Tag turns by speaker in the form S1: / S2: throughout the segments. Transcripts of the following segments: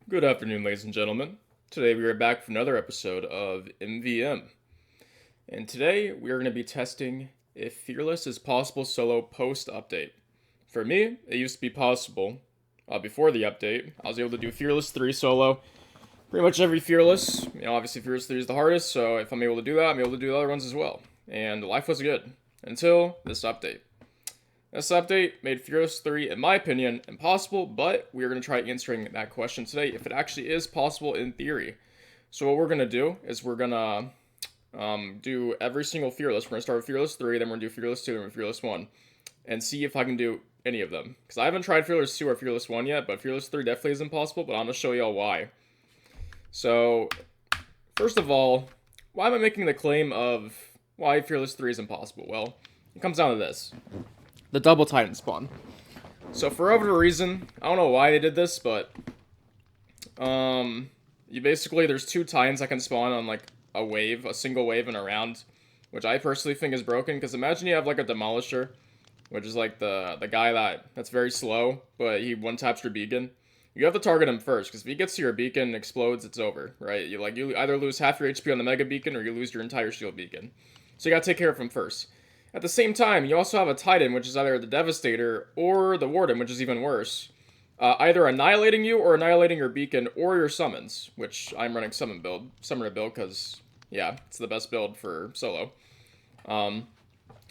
S1: Good afternoon, ladies and gentlemen. Today we are back for another episode of MVM. And today we are going to be testing if Fearless is possible solo post update. For me, it used to be possible before the update. I was able to do Fearless 3 solo. Pretty much every Fearless. Obviously Fearless 3 is the hardest, so if I'm able to do that, I'm able to do the other ones as well. And life was good until this update. This update made Fearless 3, in my opinion, impossible, but we are going to try answering that question today if it actually is possible in theory. So what we're going to do is we're going to do every single Fearless. We're going to start with Fearless 3, then we're going to do Fearless 2, and Fearless 1, and see if I can do any of them. Because I haven't tried Fearless 2 or Fearless 1 yet, but Fearless 3 definitely is impossible, but I'm going to show y'all why. So, first of all, why am I making the claim of why Fearless 3 is impossible? Well, it comes down to this. The double Titan spawn. So for whatever reason, I don't know why they did this, but you basically there's two Titans that can spawn on like a single wave in a round, which I personally think is broken. Because imagine you have like a Demolisher, which is like the guy that's very slow, but he one taps your beacon. You have to target him first, because if he gets to your beacon and explodes, it's over, right? You either lose half your HP on the Mega Beacon or you lose your entire shield beacon. So you gotta take care of him first. At the same time, you also have a Titan, which is either the Devastator or the Warden, which is even worse. Either annihilating you or annihilating your beacon or your summons, which I'm running summoner build, because, yeah, it's the best build for solo.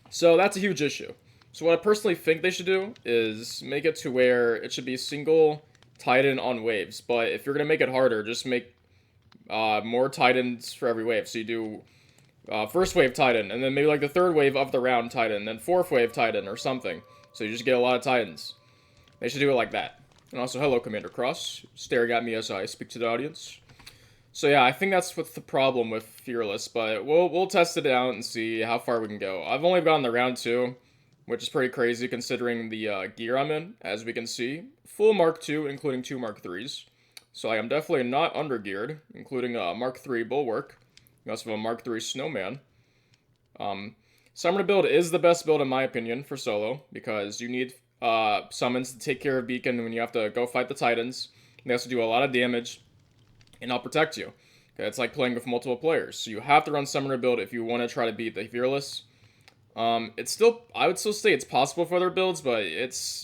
S1: So that's a huge issue. So what I personally think they should do is make it to where it should be single Titan on waves. But if you're going to make it harder, just make more Titans for every wave. So you do first wave Titan, and then maybe like the third wave of the round Titan, then fourth wave Titan or something. So you just get a lot of Titans. They should do it like that. And also, hello, Commander Cross, staring at me as I speak to the audience. So yeah, I think that's what's the problem with Fearless, but we'll test it out and see how far we can go. I've only gotten the round 2, which is pretty crazy considering the gear I'm in, as we can see. Full Mark 2, including 2 Mark 3s. So I am definitely not under-geared, including a Mark 3 Bulwark. You also have a Mark 3 Snowman. Summoner build is the best build in my opinion for solo, because you need summons to take care of Beacon when you have to go fight the Titans. They also do a lot of damage, and I'll protect you. Okay, it's like playing with multiple players. So you have to run Summoner build if you want to try to beat the Fearless. I would still say it's possible for other builds, but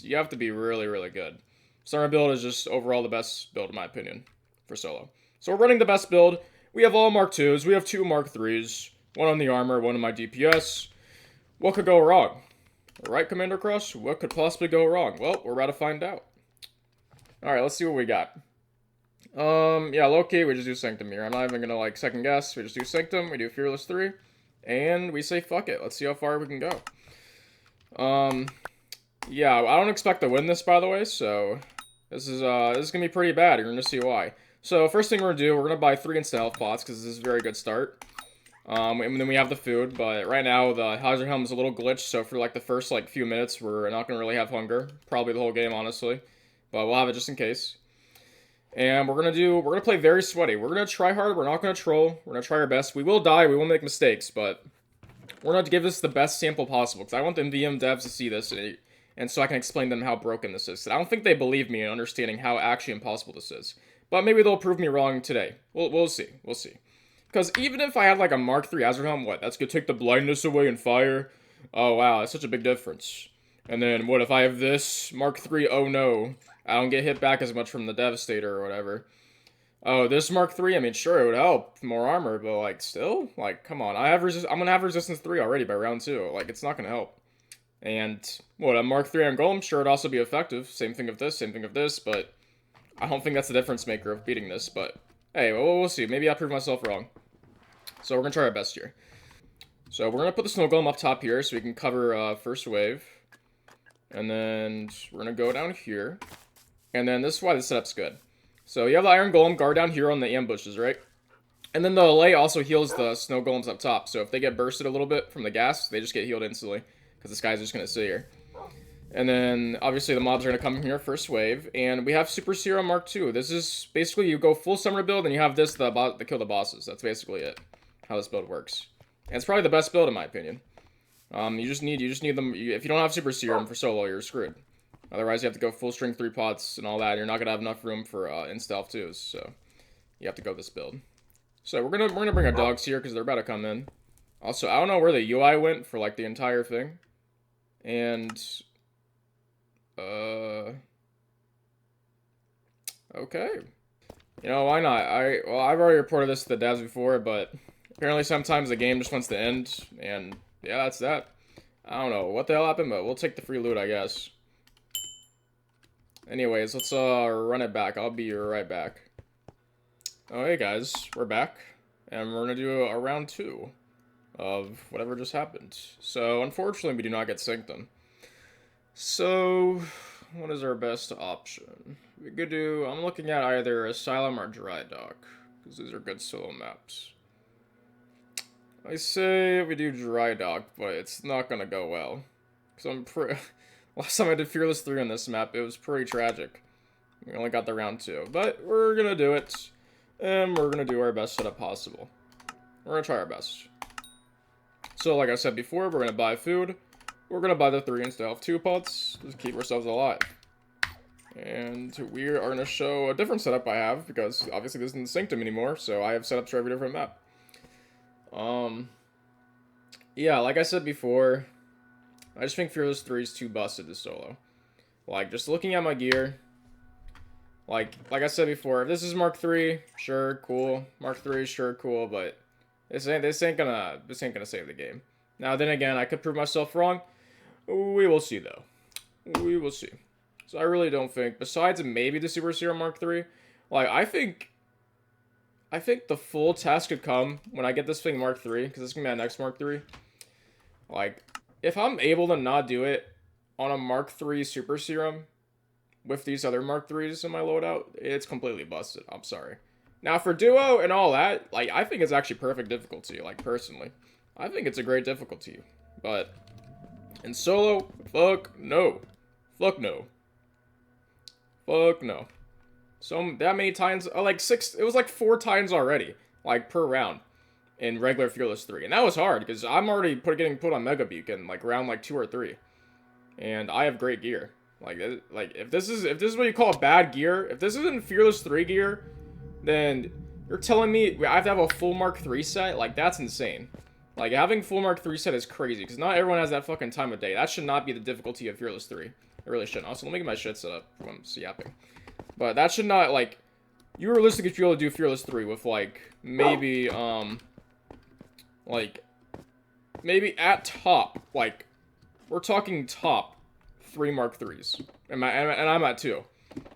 S1: you have to be really, really good. Summoner build is just overall the best build in my opinion for solo. So we're running the best build. We have all Mark 2s, we have 2 Mark 3s, 1 on the armor, 1 on my DPS. What could go wrong? Alright, Commander Cross, what could possibly go wrong? Well, we're about to find out. Alright, let's see what we got. Yeah, low-key, we just do Sanctum here. I'm not even gonna, like, second guess. We just do Sanctum, we do Fearless 3, and we say fuck it. Let's see how far we can go. Yeah, I don't expect to win this, by the way, so this is gonna be pretty bad. You're gonna see why. So, first thing we're gonna do, we're gonna buy 3 instant health pots, because this is a very good start. And then we have the food, but right now the Hazard Helm is a little glitched, so for like the first like few minutes, we're not gonna really have hunger. Probably the whole game, honestly. But we'll have it just in case. And we're gonna play very sweaty. We're gonna try hard, we're not gonna troll, we're gonna try our best. We will die, we will make mistakes, but we're gonna give this the best sample possible, because I want the MVM devs to see this, and so I can explain to them how broken this is. I don't think they believe me in understanding how actually impossible this is. But maybe they'll prove me wrong today. We'll see. We'll see. Because even if I had like a Mark 3 Azure Helm, what? That's gonna take the blindness away and fire? Oh wow, that's such a big difference. And then what if I have this Mark 3? Oh no, I don't get hit back as much from the Devastator or whatever. Oh, this Mark 3, I mean, sure, it would help. More armor, but like, still? Like, come on. I'm gonna have Resistance 3 already by round 2. Like, it's not gonna help. And, what, a Mark 3 on Golem? Sure, it'd also be effective. Same thing of this, but I don't think that's the difference maker of beating this, but hey, we'll see. Maybe I'll prove myself wrong. So we're going to try our best here. So we're going to put the Snow Golem up top here so we can cover first wave. And then we're going to go down here. And then this is why the setup's good. So you have the Iron Golem guard down here on the ambushes, right? And then the Allay also heals the Snow Golems up top. So if they get bursted a little bit from the gas, they just get healed instantly. Because this guy's just going to sit here. And then, obviously, the mobs are going to come here first wave. And we have Super Serum Mark 2. This is basically, you go full summoner build, and you have this to kill the bosses. That's basically it. How this build works. And it's probably the best build, in my opinion. You just need them. If you don't have Super Serum for solo, you're screwed. Otherwise, you have to go full strength 3 pots and all that. And you're not gonna have enough room for in-stealth too. So you have to go this build. So we're gonna bring our dogs here because they're about to come in. Also, I don't know where the UI went for like the entire thing. And okay. You know, why not? Well, I've already reported this to the devs before, but apparently sometimes the game just wants to end, and yeah, that's that. I don't know what the hell happened, but we'll take the free loot, I guess. Anyways, let's run it back. I'll be right back. Oh, hey guys, we're back, and we're gonna do a round 2 of whatever just happened. So, unfortunately, we do not get synced them. So, what is our best option? We could do, I'm looking at either Asylum or Dry Dock, because these are good solo maps. I say we do Dry Dock, but it's not gonna go well. Because last time I did Fearless 3 on this map, it was pretty tragic. We only got the round 2, but we're gonna do it, and we're gonna do our best setup possible. We're gonna try our best. So, like I said before, we're gonna buy food. We're gonna buy the 3 in-stealth 2 pots to keep ourselves alive. And we are gonna show a different setup I have, because obviously this isn't synced anymore, so I have setups for every different map. Yeah, like I said before, I just think Fearless 3 is too busted to solo. Like, just looking at my gear, like I said before, if this is Mark 3, sure, cool. Mark 3, sure, cool, but this ain't gonna save the game. Now, then again, I could prove myself wrong. We will see, though. We will see. So I really don't think, besides maybe the Super Serum Mark 3, like, I think the full test could come when I get this thing Mark 3, because it's going to be my next Mark 3. Like, if I'm able to not do it on a Mark 3 Super Serum with these other Mark 3s in my loadout, it's completely busted. I'm sorry. Now, for duo and all that, like, I think it's actually perfect difficulty, like, personally. I think it's a great difficulty. But in solo, fuck no. Fuck no. Fuck no. So that many times, like 6, it was like 4 times already, like per round in regular Fearless 3. And that was hard because I'm already getting put on Mega Beacon like round like 2 or 3. And I have great gear. Like if this is what you call bad gear, if this isn't Fearless 3 gear, then you're telling me I have to have a full Mark 3 set? Like, that's insane. Like, having full Mark 3 set is crazy because not everyone has that fucking time of day. That should not be the difficulty of Fearless 3. It really shouldn't. Also, let me get my shit set up when I'm yapping. But that should not, like, you realistically should be able to do Fearless 3 with, like, maybe maybe at top, like, we're talking top 3 Mark 3s. And I'm at 2.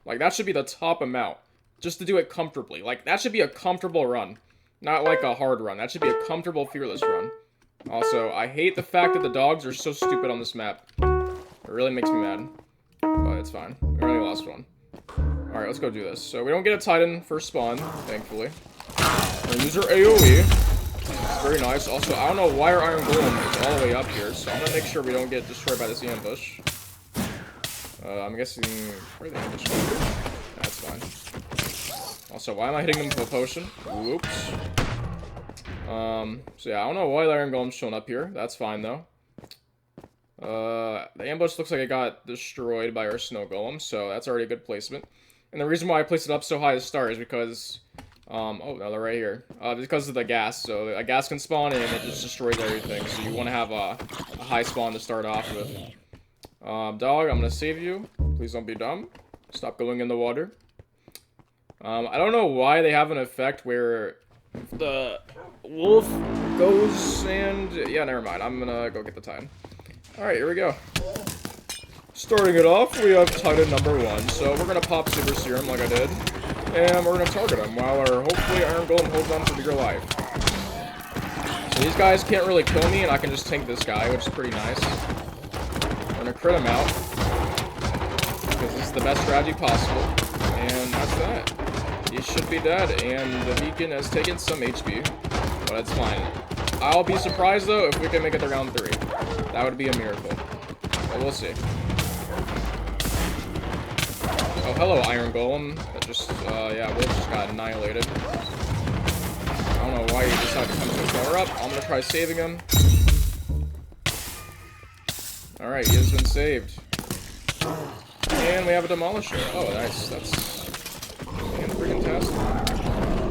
S1: Like, that should be the top amount. Just to do it comfortably. Like, that should be a comfortable run. Not like a hard run. That should be a comfortable Fearless run. Also, I hate the fact that the dogs are so stupid on this map. It really makes me mad. But it's fine. We only lost one. Alright, let's go do this. So we don't get a Titan first spawn, thankfully. We're gonna use our AoE. It's very nice. Also, I don't know why our Iron Golem is all the way up here, so I'm gonna make sure we don't get destroyed by this ambush. I'm guessing... Where are the ambush going? That's fine. Also, why am I hitting them with a potion? Whoops. So yeah, I don't know why the Iron Golem's showing up here. That's fine, though. The ambush looks like it got destroyed by our Snow Golem, so that's already a good placement. And the reason why I placed it up so high to start is because, oh, no, they're right here. Because of the gas. So a gas can spawn in and it just destroys everything. So you want to have a high spawn to start off with. Dog, I'm gonna save you. Please don't be dumb. Stop going in the water. I don't know why they have an effect where the wolf goes and... Yeah, never mind. I'm gonna go get the Titan. Alright, here we go. Starting it off, we have Titan number 1. So we're gonna pop Super Serum like I did. And we're gonna target him while our, hopefully, Iron Golem holds on for dear life. So these guys can't really kill me, and I can just tank this guy, which is pretty nice. We're gonna crit him out. Because this is the best strategy possible. And that's that. He should be dead, and the beacon has taken some HP. But it's fine. I'll be surprised, though, if we can make it to round 3. That would be a miracle. But we'll see. Oh, hello, Iron Golem. That just, yeah, Wolf just got annihilated. I don't know why he decided to come so far up. I'm gonna try saving him. Alright, he has been saved. And we have a Demolisher. Oh, nice. That's freaking fantastic.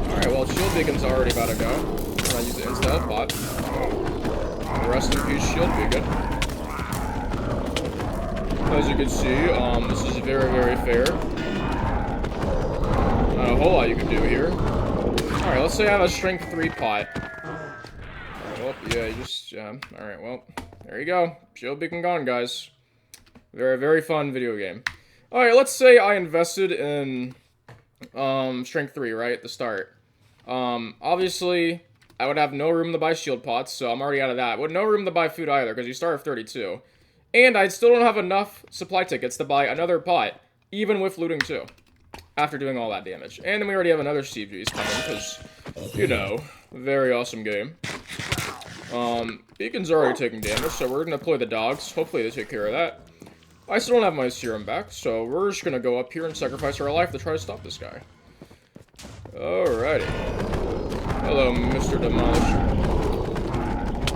S1: Alright, well, Shield Beacon's already about to go. I'm gonna use the Insta bot. Rest in peace, Shield Beacon. As you can see, this is very, very fair. Not a whole lot you can do here. Alright, let's say I have a Strength 3 pot. Well, yeah, you just, alright, well, there you go. Shield Beacon gone, guys. Very, very fun video game. Alright, let's say I invested in, Strength 3, right, at the start. Obviously, I would have no room to buy shield pots, so I'm already out of that. With no room to buy food either, because you start at 32. And I still don't have enough supply tickets to buy another pot, even with looting 2. After doing all that damage. And then we already have another CGs coming, because, you know, very awesome game. Beacon's already taking damage, so we're gonna play the dogs. Hopefully they take care of that. I still don't have my serum back, so we're just gonna go up here and sacrifice our life to try to stop this guy. Alrighty. Hello, Mr. Demolisher.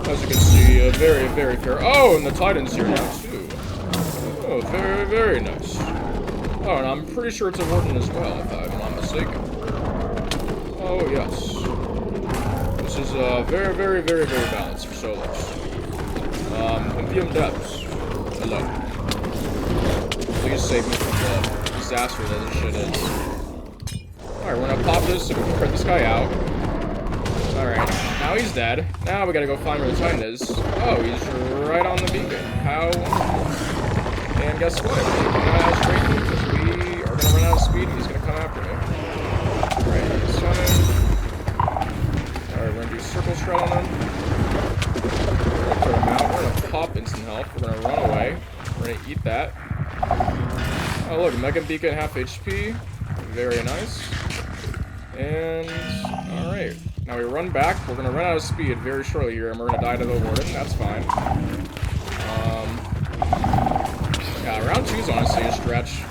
S1: As you can see, very, very fair. Oh, and the Titan's here now, too. Oh, very, very nice. Oh, and I'm pretty sure it's a Warden as well, if I'm not mistaken. Oh, yes. This is, very, very, very, very balanced for solos. Imperium Depths. Hello. Please save me from the disaster that this shit is. Alright, we're gonna pop this so we can crit this guy out. Alright, now he's dead. Now we gotta go find where the Titan is. Oh, he's right on the beacon. How wonderful. And guess what? We're gonna run out of strength because we are gonna run out of speed and he's gonna come after me. Alright, he's coming. Alright, we're gonna do circle shred on him. We're gonna throw him out. We're gonna pop instant health. We're gonna run away. We're gonna eat that. Oh look, Mega Beacon half HP. Very nice. And alright. Now we run back. We're gonna run out of speed very shortly here, and we're gonna die to the Warden. That's fine. Yeah, round 2 is honestly a stretch.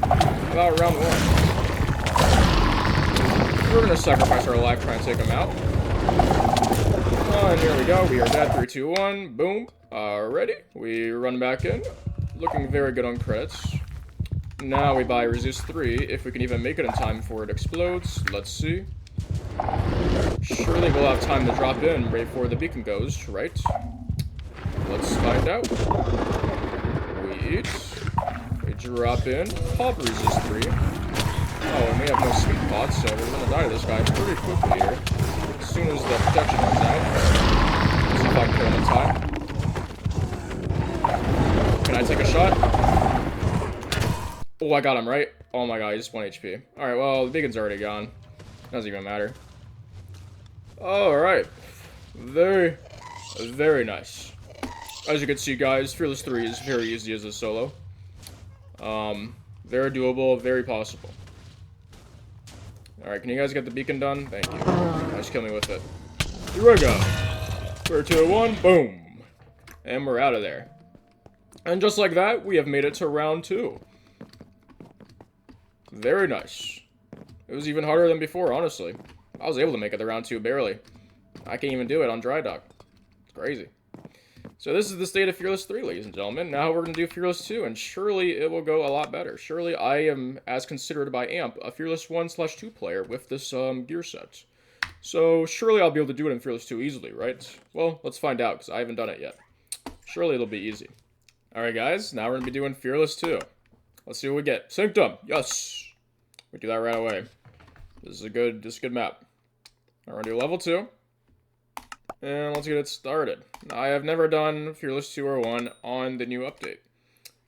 S1: How about round 1? We're gonna sacrifice our life trying to take him out. Oh, and here we go. We are dead. 3, 2, 1. Boom. Alrighty. We run back in. Looking very good on credits. Now we buy Resist 3, if we can even make it in time before it explodes. Let's see. Surely we'll have time to drop in right before the beacon goes, right? Let's find out. We eat. We drop in. Pop Resist 3. Oh, and we have no speed pots, so we're gonna die to this guy pretty quickly here. As soon as the protection runs out. Let's see if I can kill him in time. Can I take a shot? Oh, I got him, right? Oh my god, he's just 1 HP. Alright, well, the beacon's already gone. Doesn't even matter. Alright. Very, very nice. As you can see, guys, Fearless 3 is very easy as a solo. Very doable, very possible. Alright, can you guys get the beacon done? Thank you. Nice, kill me with it. Here we go. 3, 2, 1, boom. And we're out of there. And just like that, we have made it to round 2. Very nice. It was even harder than before, honestly. I was able to make it to round 2, barely. I can't even do it on Dry Dock. It's crazy. So this is the state of Fearless 3, ladies and gentlemen. Now we're going to do Fearless 2, and surely it will go a lot better. Surely I am, as considered by AMP, a Fearless 1/2 player with this gear set. So surely I'll be able to do it in Fearless 2 easily, right? Well, let's find out, because I haven't done it yet. Surely it'll be easy. Alright guys, now we're going to be doing Fearless 2. Let's see what we get. Symptom! Yes! We do that right away. This is a good map. We're going to do level 2. And let's get it started. Now, I have never done Fearless 2 or 1 on the new update.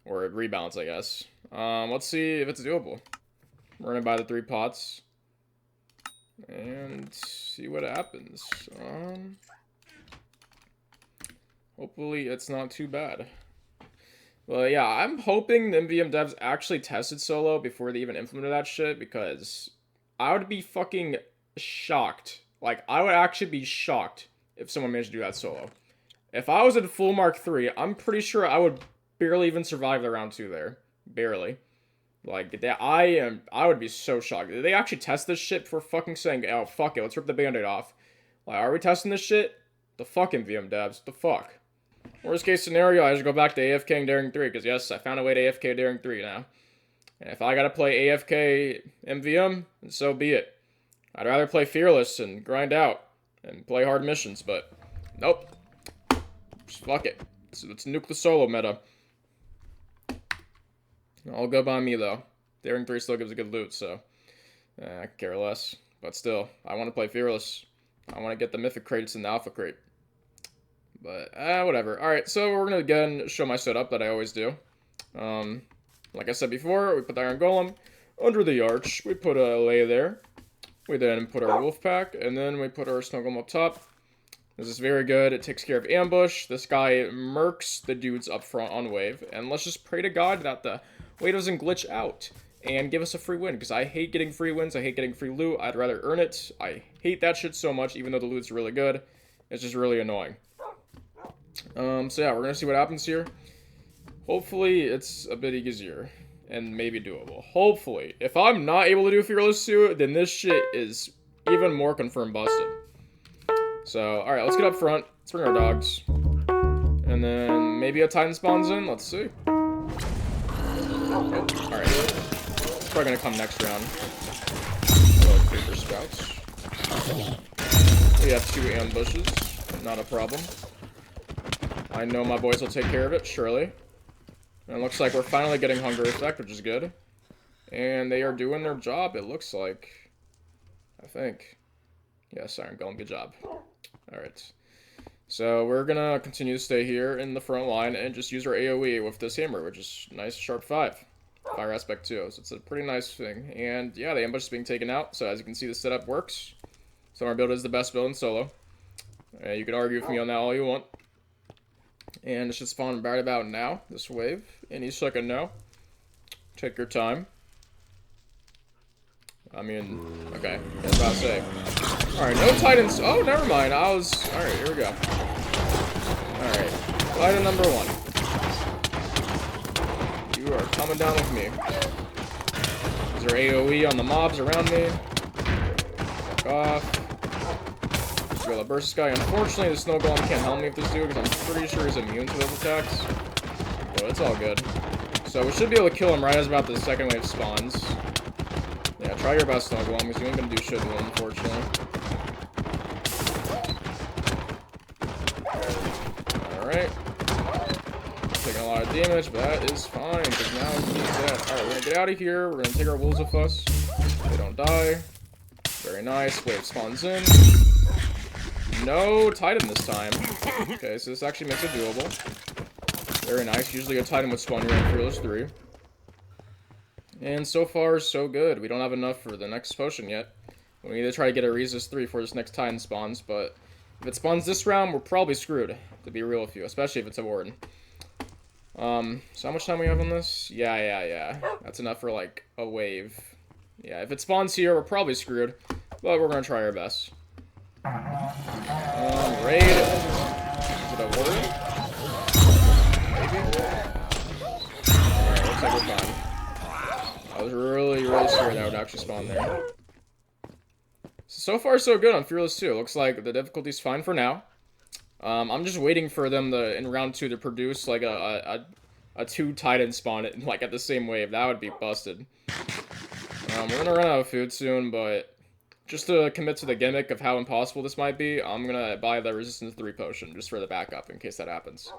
S1: Or rebalance, I guess. Let's see if it's doable. We're going to buy the 3 pots. And see what happens. Hopefully it's not too bad. Well, yeah, I'm hoping the MVM devs actually tested solo before they even implemented that shit, because I would be fucking shocked. Like, I would actually be shocked if someone managed to do that solo. If I was in full Mark 3, I'm pretty sure I would barely even survive the round 2 there. Barely. Like, I would be so shocked. Did they actually test this shit before fucking saying, oh, fuck it, let's rip the band-aid off? Like, are we testing this shit? The fuck MVM devs, the fuck? Worst case scenario, I just go back to AFK and Daring 3, because yes, I found a way to AFK Daring 3 now. And if I gotta play AFK MVM, then so be it. I'd rather play Fearless and grind out and play hard missions, but nope. Just fuck it. Let's nuke the solo meta. All good by me, though. Daring 3 still gives a good loot, so I could care less. But still, I want to play Fearless. I want to get the Mythic Crates and the Alpha Crate. But, whatever. Alright, so we're going to again show my setup that I always do. Like I said before, we put the Iron Golem under the arch. We put a lay there. We then put our Wolf Pack, and then we put our Snow Golem up top. This is very good. It takes care of ambush. This guy murks the dudes up front on wave. And let's just pray to God that the wave doesn't glitch out and give us a free win, because I hate getting free wins. I hate getting free loot. I'd rather earn it. I hate that shit so much, even though the loot's really good. It's just really annoying. So yeah, we're gonna see what happens here. Hopefully, it's a bit easier and maybe doable. Hopefully. If I'm not able to do Fearless 2, then this shit is even more confirmed busted. So, alright, let's get up front. Let's bring our dogs. And then maybe a Titan spawns in. Let's see. Oh, alright. It's probably gonna come next round. Creeper Scouts. We have 2 ambushes. Not a problem. I know my boys will take care of it, surely. And it looks like we're finally getting Hunger Effect, which is good. And they are doing their job, it looks like. I think. Yes, Iron Golem, good job. Alright. So we're gonna continue to stay here in the front line and just use our AoE with this hammer, which is nice sharp 5. Fire aspect 2, so it's a pretty nice thing. And yeah, the ambush is being taken out, so as you can see, the setup works. So our build is the best build in solo. You can argue with me on that all you want. And it should spawn right about now, this wave. Any second now. Take your time. I mean, okay, I was about to say. Alright, no Titans. Oh, never mind. Alright, here we go. Alright, Titan number 1. You are coming down with me. Is there AoE on the mobs around me? Fuck off. Gorilla Burst guy. Unfortunately, the Snow Golem can't help me with this dude because I'm pretty sure he's immune to those attacks. But it's all good. So we should be able to kill him right as about the second wave spawns. Yeah, try your best, Snow Golem, because you ain't gonna do shit to him, unfortunately. Alright. Taking a lot of damage, but that is fine, because now he's dead. Alright, we're gonna get out of here. We're gonna take our Wolves with us. They don't die. Very nice. Wave spawns in. No Titan this time. Okay, so this actually makes it doable. Very nice. Usually a Titan would spawn here in Fearless 3. And so far, so good. We don't have enough for the next potion yet. We need to try to get a Resist 3 before this next Titan spawns, but if it spawns this round, we're probably screwed, to be real with you, especially if it's a Warden. So how much time we have on this? Yeah. That's enough for, like, a wave. Yeah, if it spawns here, we're probably screwed, but we're gonna try our best. Raid. Is it a Warden? Maybe? Alright, looks like we're fine. I was really scared that would actually spawn there. So far, so good on Fearless 2. Looks like the difficulty's fine for now. I'm just waiting for them to, in round 2, to produce like a 2 Titan spawn like at the same wave. That would be busted. We're gonna run out of food soon, but just to commit to the gimmick of how impossible this might be, I'm gonna buy the Resistance 3 potion just for the backup in case that happens.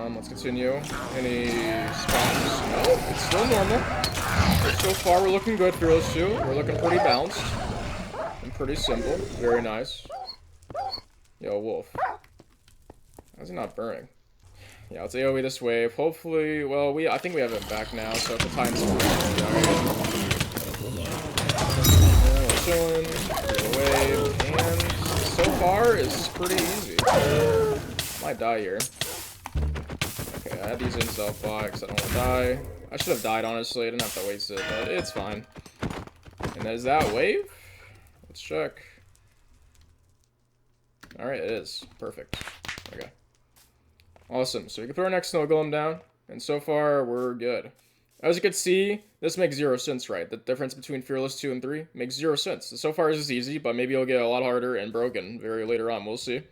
S1: Let's continue. Any spawns? No, it's still normal. So far, we're looking good, Fearless 2. We're looking pretty balanced. And pretty simple. Very nice. Yo, Wolf. How's he not burning? Yeah, let's AoE this wave. Hopefully, well, I think we have it back now, so if the time's we're chilling. The wave. And so far, it's pretty easy. Might die here. Okay, I have these in self-bot because I don't want to die. I should have died, honestly. I didn't have to waste it, but it's fine. And is that wave? Let's check. Alright, it is. Perfect. Okay. Awesome. So we can put our next Snow Golem down, and so far, we're good. As you can see, this makes 0 sense, right? The difference between Fearless 2 and 3 makes 0 sense. So far, this is easy, but maybe it'll get a lot harder and broken very later on. We'll see.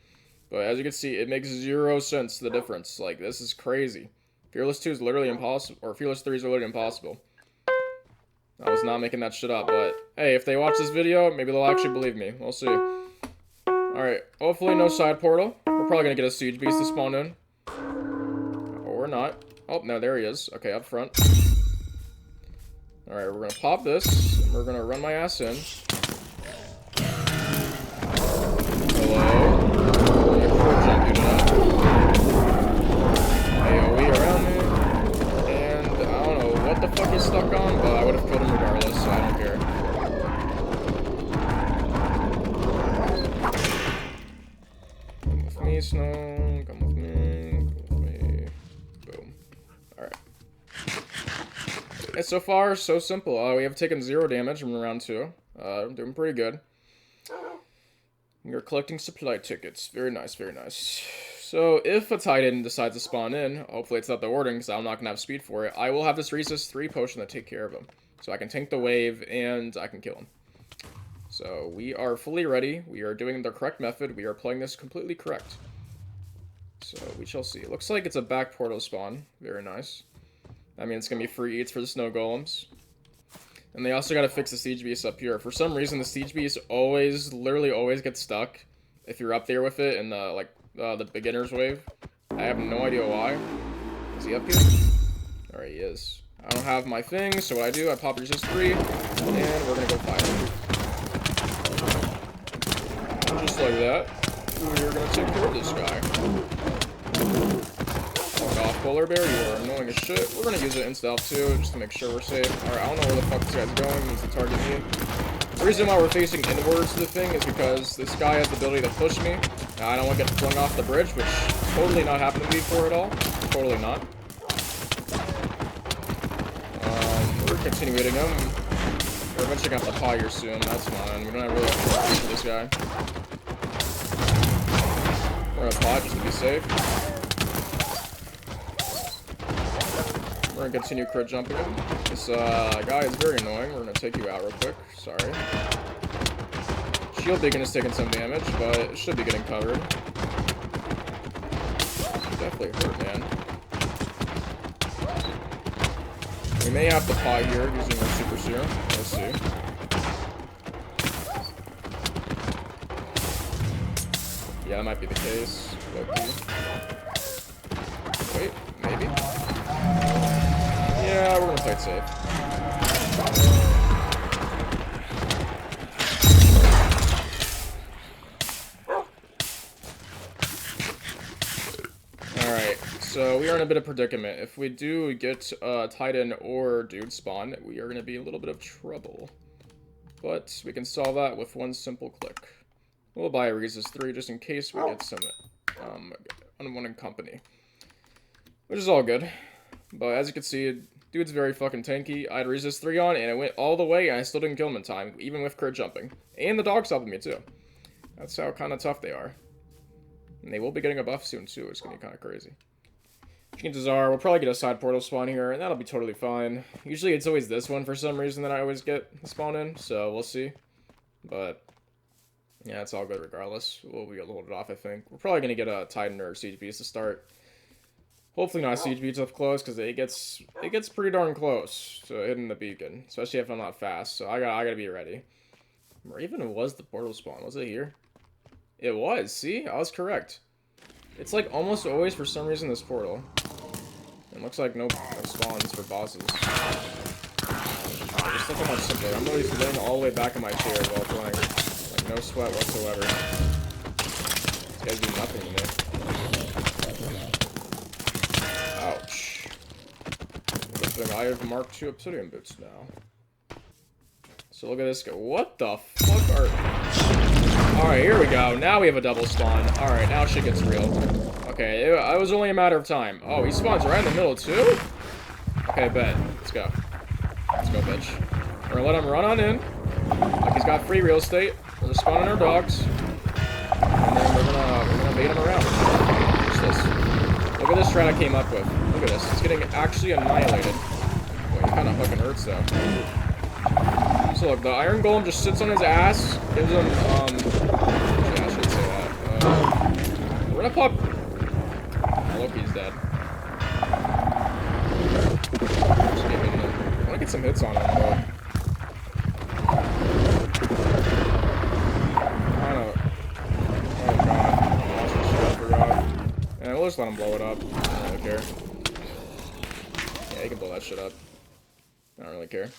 S1: But as you can see, it makes 0 sense, the difference. Like, this is crazy. Fearless 2 is literally impossible, or Fearless 3 is literally impossible. I was not making that shit up, but hey, if they watch this video, maybe they'll actually believe me. We'll see. Alright, hopefully no side portal. We're probably gonna get a siege beast to spawn in. Or not. Oh, no, there he is. Okay, up front. Alright, we're gonna pop this, and we're gonna run my ass in. Hello? AoE around me. And I don't know what the fuck he's stuck on, but I would have killed him regardless, so I don't care. Come with me, Snow. Come with me. Come with me. Boom. Alright. And so far, so simple. We have taken 0 damage from round 2. I'm doing pretty good. You're collecting supply tickets. Very nice, very nice. So, if a Titan decides to spawn in, hopefully it's not the Warden, because I'm not going to have speed for it, I will have this Resist 3 potion to take care of him. So I can tank the wave, and I can kill him. So, we are fully ready. We are doing the correct method. We are playing this completely correct. So, we shall see. It looks like it's a back portal spawn. Very nice. I mean, it's going to be free eats for the snow golems. And they also got to fix the siege beast up here. For some reason, the siege beast literally always gets stuck if you're up there with it in the, the beginner's wave. I have no idea why. Is he up here? Alright, he is. I don't have my thing, so what I do, I pop Resist 3, and we're gonna go fight him. Just like that, we're gonna take care of this guy. Fuck off, Polar Bear, you are annoying as shit. We're gonna use it in stealth too, just to make sure we're safe. Alright, I don't know where the fuck this guy's going, he needs to target me. The reason why we're facing inwards to the thing is because this guy has the ability to push me. I don't want to get flung off the bridge, which totally not happened to me before at all. Totally not. We're continuing him. We're eventually gonna have to pie here soon. That's fine. We don't really have to for this guy. We're gonna pot just to be safe. We're gonna continue crit jumping him. This guy is very annoying. We're gonna take you out real quick. Sorry. Shield Beacon is taking some damage, but it should be getting covered. Definitely hurt, man. We may have to pie here using our Super Serum. Let's see. Yeah, that might be the case. Low-key. Wait, maybe? Yeah, we're gonna play it safe. Alright, so we are in a bit of predicament. If we do get Titan or Dude spawn, we are going to be in a little bit of trouble. But we can solve that with one simple click. We'll buy a Resist 3 just in case we get some unwanted company. Which is all good. But as you can see, Dude's very fucking tanky. I had Resist 3 on, and it went all the way, and I still didn't kill him in time, even with crit jumping. And the dog's helping me, too. That's how kind of tough they are. And they will be getting a buff soon, too. It's going to be kind of crazy. Chances are, we'll probably get a side portal spawn here, and that'll be totally fine. Usually, it's always this one for some reason that I always get spawn in, so we'll see. But, yeah, it's all good regardless. We'll be able to hold it off, I think. We're probably going to get a Titan or a Siege Beast to start. Hopefully not Siege Beast up close, because it gets pretty darn close to hitting the beacon, especially if I'm not fast, so I gotta be ready. Where even was the portal spawn? Was it here? It was, see? I was correct. It's like almost always for some reason this portal. It looks like no spawns for bosses. Just look how much simpler. I'm always laying all the way back in my chair while playing. Like no sweat whatsoever. These guys do nothing to me. Ouch. Good thing I have Mark II Obsidian Boots now. So look at this guy. What the fuck are... Alright, here we go. Now we have a double spawn. Alright, now shit gets real. Okay, it was only a matter of time. Oh, he spawns right in the middle, too? Okay, bet. Let's go. Let's go, bitch. We're gonna let him run on in. Like he's got free real estate. We're gonna spawn in our dogs. And then we're gonna bait him around. Watch this. Look at this strat I came up with. Look at this. It's getting actually annihilated. Boy, he kinda fucking hurts, though. So look, the Iron Golem just sits on his ass, gives him, yeah, I should say that. we're gonna pop... Oh, Loki's dead. I wanna get some hits on him, but... I don't know. Oh god. I forgot. Yeah, we'll just let him blow it up. I don't really care. Yeah, he can blow that shit up. I don't really care.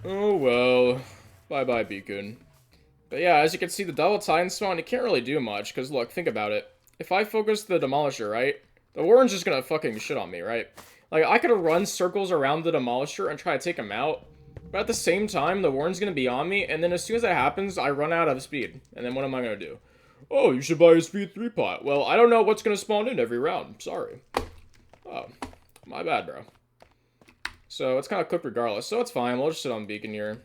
S1: Oh well. Bye-bye, Beacon. But yeah, as you can see, the double Titan spawn, it can't really do much, because look, think about it. If I focus the Demolisher, right, the Warren's just gonna fucking shit on me, right? Like, I could run circles around the Demolisher and try to take him out, but at the same time, the Warren's gonna be on me, and then as soon as that happens, I run out of speed. And then what am I gonna do? Oh, you should buy a speed 3-pot. Well, I don't know what's gonna spawn in every round. Sorry. Oh, my bad, bro. So, it's kind of cooked regardless, so it's fine. We'll just sit on Beacon here.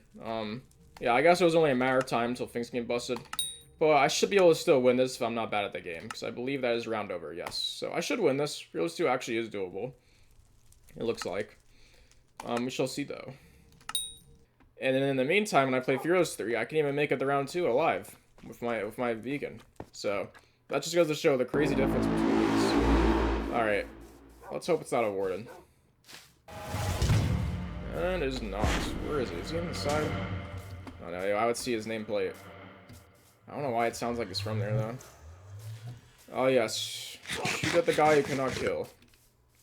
S1: Yeah, I guess it was only a matter of time until things get busted. But I should be able to still win this if I'm not bad at the game, because I believe that is round over, yes. So I should win this. Heroes 2 actually is doable. It looks like. We shall see, though. And then in the meantime, when I play Heroes 3, I can even make it to round 2 alive with my Beacon. So that just goes to show the crazy difference between these. Alright. Let's hope it's not a Warden. And it is not. Where is he? Is he on the side? Oh, no, I would see his nameplate. I don't know why it sounds like it's from there, though. Oh, yes. Shoot at the guy you cannot kill.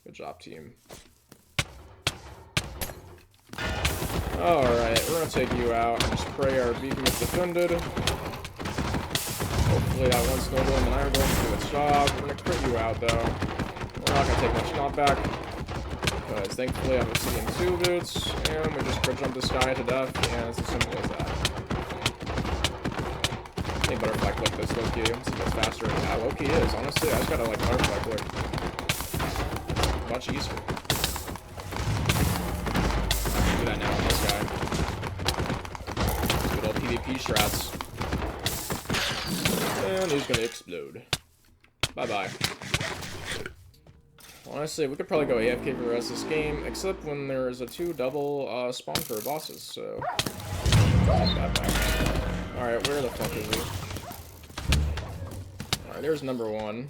S1: Good job, team. Alright, we're gonna take you out and just pray our Beacon is defended. Hopefully that one's no going, and I'm going to do its job. We're gonna crit you out, though. We're not gonna take much knockback. Because thankfully I have Obsidian 2 boots, and we just crit jump this guy to death, and it's as simple as that. I think butterfly click this Loki, see if it's faster. Yeah, Loki is, honestly. I just gotta like butterfly click. Much easier. Do that now on this guy. Good old PvP strats. And he's gonna explode. Bye-bye. Honestly, we could probably go AFK for the rest of this game, except when there's a 2 double spawn for bosses, so... Alright, where the fuck is he? Alright, there's number 1.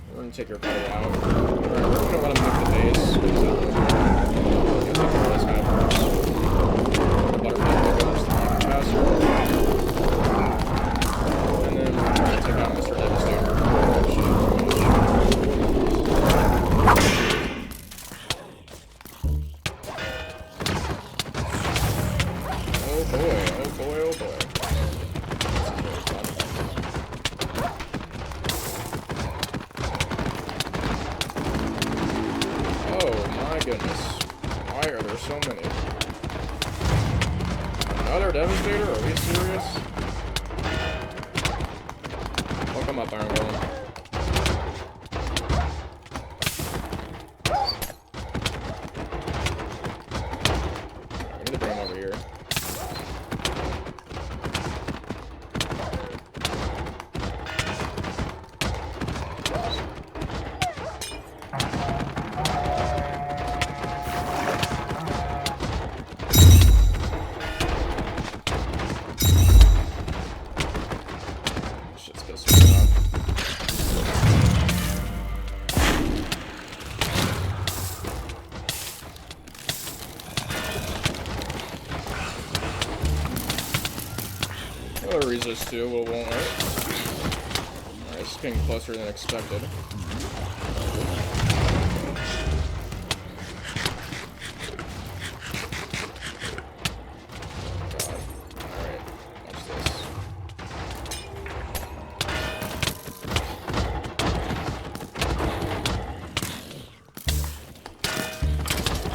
S1: We're gonna take your buddy out. Alright, we're gonna let him make the base. We'll take care of this guy first. Butterfly goes to keep faster. And then we're gonna take out Mr. Devastator. Oh boy, oh boy, oh boy. Goodness. Why are there so many? Another Devastator? Are we serious? Welcome up, Iron Golem. I need to bring him over here. I'll resist too, but it won't work. Alright, it's getting closer than expected. God. Alright, watch this.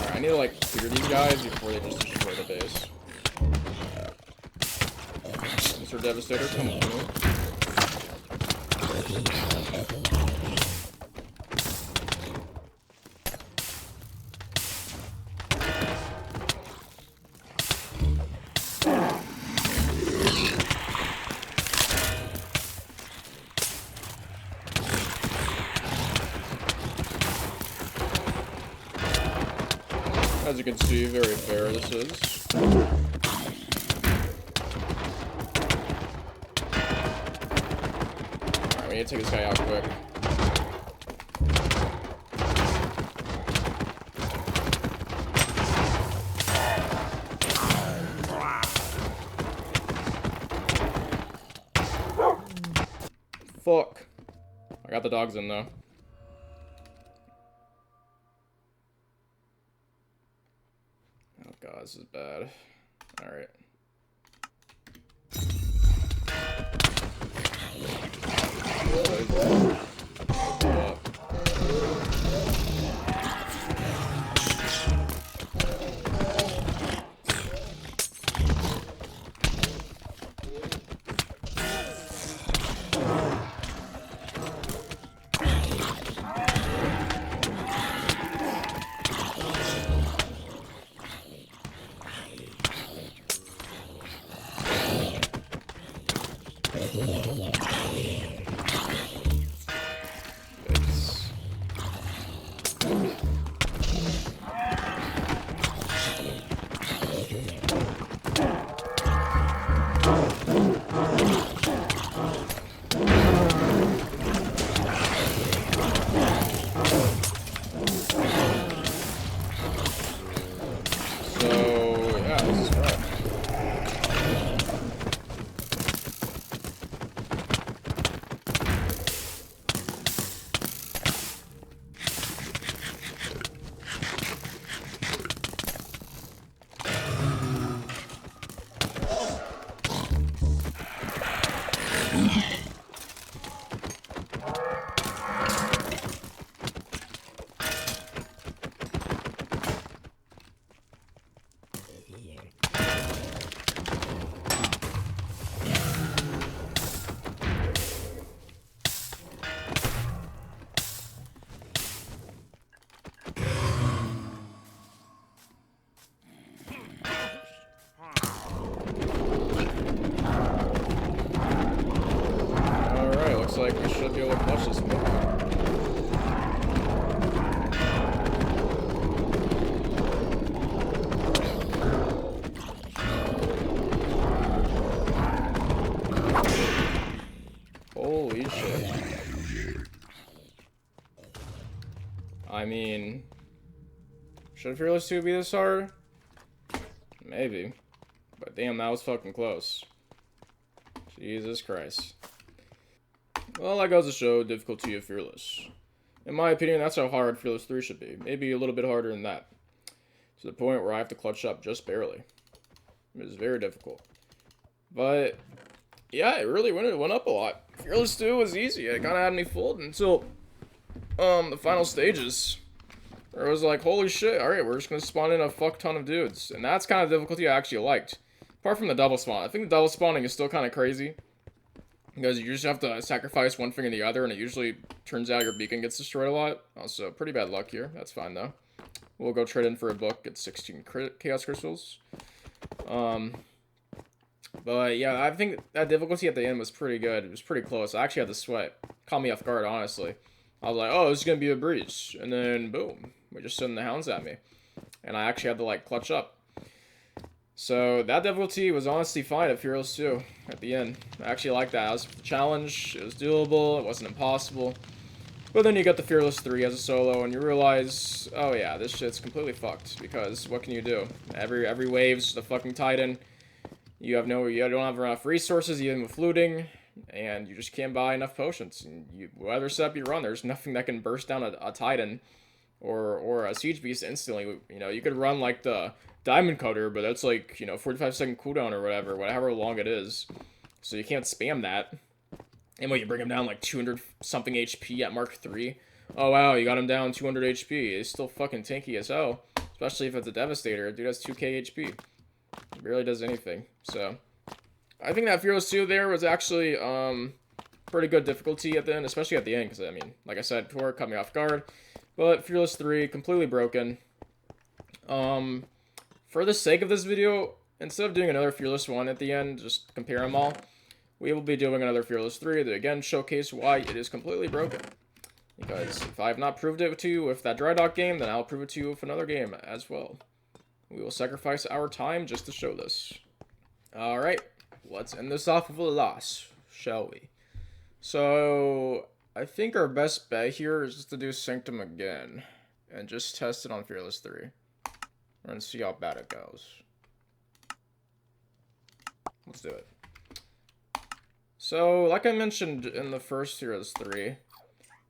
S1: Alright, I need to like clear these guys before they just destroy the base. Mr. Devastator, come on. As you can see, very fair this is. we need to take this guy out quick. Fuck. I got the dogs in though. Oh god, this is bad. Alright. Looks like we should be able to clutch this one. Holy shit. I mean, should Fearless 2 be this hard? Maybe. But damn, that was fucking close. Jesus Christ. Well, that goes to show difficulty of Fearless. In my opinion, that's how hard Fearless 3 should be. Maybe a little bit harder than that. To the point where I have to clutch up just barely. It is very difficult. But, yeah, it really went up a lot. Fearless 2 was easy. It kind of had me fooled until the final stages. Where it was like, holy shit, alright, we're just going to spawn in a fuck ton of dudes. And that's kind of difficulty I actually liked. Apart from the double spawn. I think the double spawning is still kind of crazy. Because you just have to sacrifice one thing or the other, and it usually turns out your beacon gets destroyed a lot. Also, pretty bad luck here. That's fine, though. We'll go trade in for a book, get 16 Chaos Crystals. But, yeah, I think that difficulty at the end was pretty good. It was pretty close. I actually had to sweat. Caught me off guard, honestly. I was like, oh, this is going to be a breeze. And then, boom. We just sent the hounds at me. And I actually had to, like, clutch up. So, that difficulty was honestly fine at Fearless 2 at the end. I actually liked that. It was a challenge, it was doable, it wasn't impossible. But then you get the Fearless 3 as a solo, and you realize, oh yeah, this shit's completely fucked. Because, what can you do? Every wave's the fucking Titan. You don't have enough resources, even with looting. And you just can't buy enough potions. And whatever setup you run, there's nothing that can burst down a Titan. Or a Siege Beast instantly. You know, you could run like the Diamond Cutter, but that's like, you know, 45-second cooldown or whatever long it is. So you can't spam that. And when you bring him down like 200-something HP at Mark 3. Oh wow, you got him down 200 HP. He's still fucking tanky as hell. Especially if it's a Devastator. Dude has 2k HP. He barely does anything. So, I think that Fearless 2 there was actually, pretty good difficulty at the end. Especially at the end, because, I mean, like I said before, it caught me off guard. But Fearless 3, completely broken. For the sake of this video, instead of doing another Fearless 1 at the end, just compare them all, we will be doing another Fearless 3 to again showcase why it is completely broken. Because if I have not proved it to you with that Dry Dock game, then I'll prove it to you with another game as well. We will sacrifice our time just to show this. Alright, let's end this off with a loss, shall we? So I think our best bet here is just to do Sanctum again and just test it on Fearless 3 and see how bad it goes. Let's do it. So, like I mentioned in the first Fearless 3,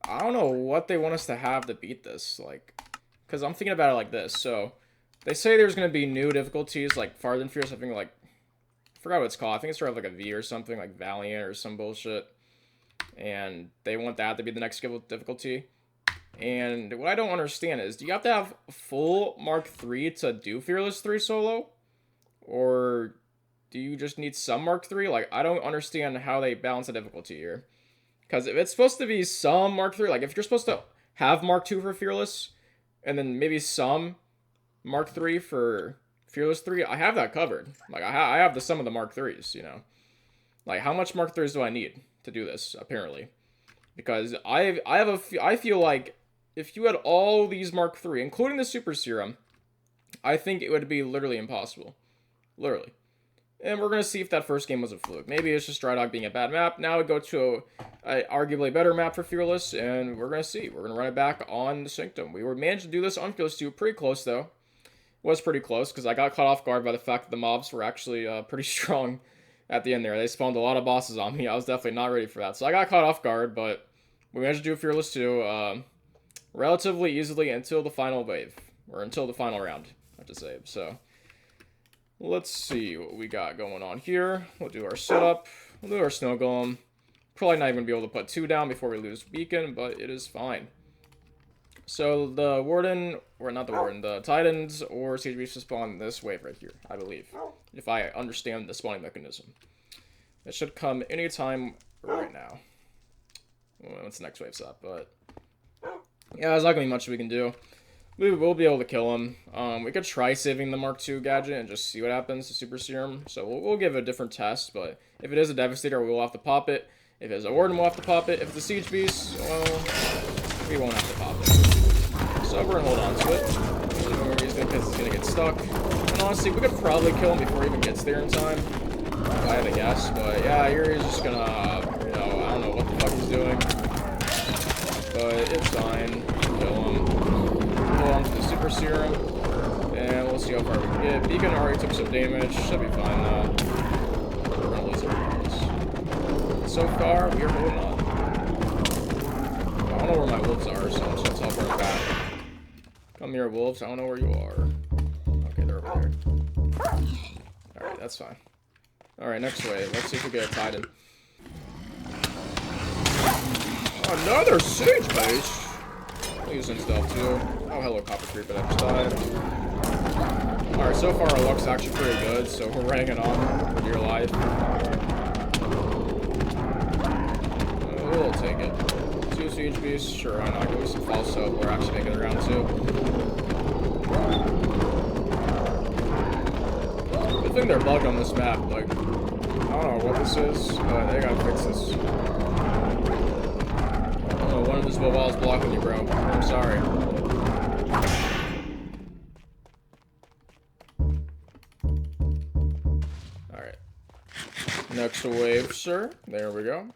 S1: I don't know what they want us to have to beat this, like, because I'm thinking about it like this. So, they say there's going to be new difficulties, like farther than Fearless, I think, like, I forgot what it's called. I think it's sort of like a V or something, like Valiant or some bullshit. And they want that to be the next difficulty. And what I don't understand is, do you have to have full Mark 3 to do Fearless 3 solo? Or do you just need some Mark 3? Like, I don't understand how they balance the difficulty here. Because if it's supposed to be some Mark 3, like if you're supposed to have Mark 2 for Fearless, and then maybe some Mark 3 for Fearless 3, I have that covered. Like, I have the sum of the Mark 3s, you know? Like, how much Mark 3s do I need to do this, apparently? Because I feel like if you had all these Mark 3, including the Super Serum, I think it would be literally impossible. Literally. And we're going to see if that first game was a fluke. Maybe it's just Dry Dog being a bad map. Now we go to a arguably better map for Fearless, and we're going to see. We're going to run it back on the Sanctum. We were managed to do this on Fearless 2. Pretty close, though. Was pretty close, because I got caught off guard by the fact that the mobs were actually pretty strong at the end there. They spawned a lot of bosses on me. I was definitely not ready for that. So I got caught off guard, but we managed to do Fearless 2 relatively easily until the final wave. Or until the final round, I have to say. So let's see what we got going on here. We'll do our setup. We'll do our Snow Golem. Probably not even going to be able to put 2 down before we lose Beacon, but it is fine. So the Warden, or not the Warden, the Titans or Siege Beasts spawn this wave right here, I believe. If I understand the spawning mechanism. It should come anytime right now. Once the next wave's up, but yeah, there's not going to be much we can do. We will be able to kill him. We could try saving the Mark II gadget and just see what happens to Super Serum. So we'll give it a different test, but if it is a Devastator, we'll have to pop it. If it's a Warden, we'll have to pop it. If it's a Siege Beast, well, we won't have to pop it. So we're going to hold on to it. Because it's going to get stuck. And honestly, we could probably kill him before he even gets there in time. If I had to guess. But yeah, here he's just going to, you know, I don't know what the fuck he's doing. But it's fine. Kill him. Hold on to the Super Serum. And we'll see how far we can get. Beacon already took some damage. Should be fine though. We're going to lose it regardless. So far, we are holding on. I don't know where my wolves are, so I'm just gonna teleport back. Come here, wolves. I don't know where you are. Okay, they're over there. Alright, that's fine. Alright, next wave. Let's see if we get a Titan. Another Siege Base! I'll use some stealth too. Oh, hello, Copper Creep, but I just died. Alright, so far our luck's actually pretty good, so we're running it on for dear life. We'll take it. 2 Siege Beasts, sure, why not? Give me some false hope. We're actually making it around 2. Good thing they're bugged on this map. Like, I don't know what this is, but they gotta fix this. Oh, one of these walls blocking you, bro. I'm sorry. Alright. Next wave, sir. There we go.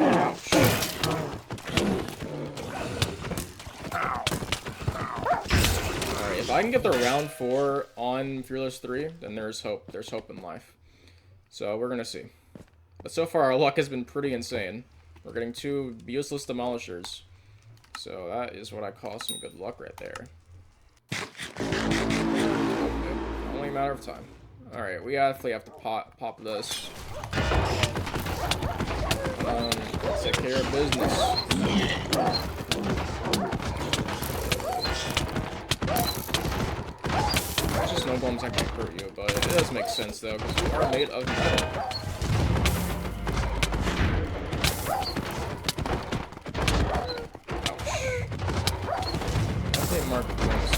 S1: Ouch. Alright, if I can get the round 4 on Fearless 3, then there's hope. There's hope in life. So we're gonna see. But so far our luck has been pretty insane. We're getting 2 useless demolishers. So that is what I call some good luck right there. Only a matter of time. Alright, we definitely have to pop this. Let's take care of business. Actually, Snow Bombs aren't gonna hurt you, but it does make sense though, because we are made of metal. Ouch. I think Mark wins.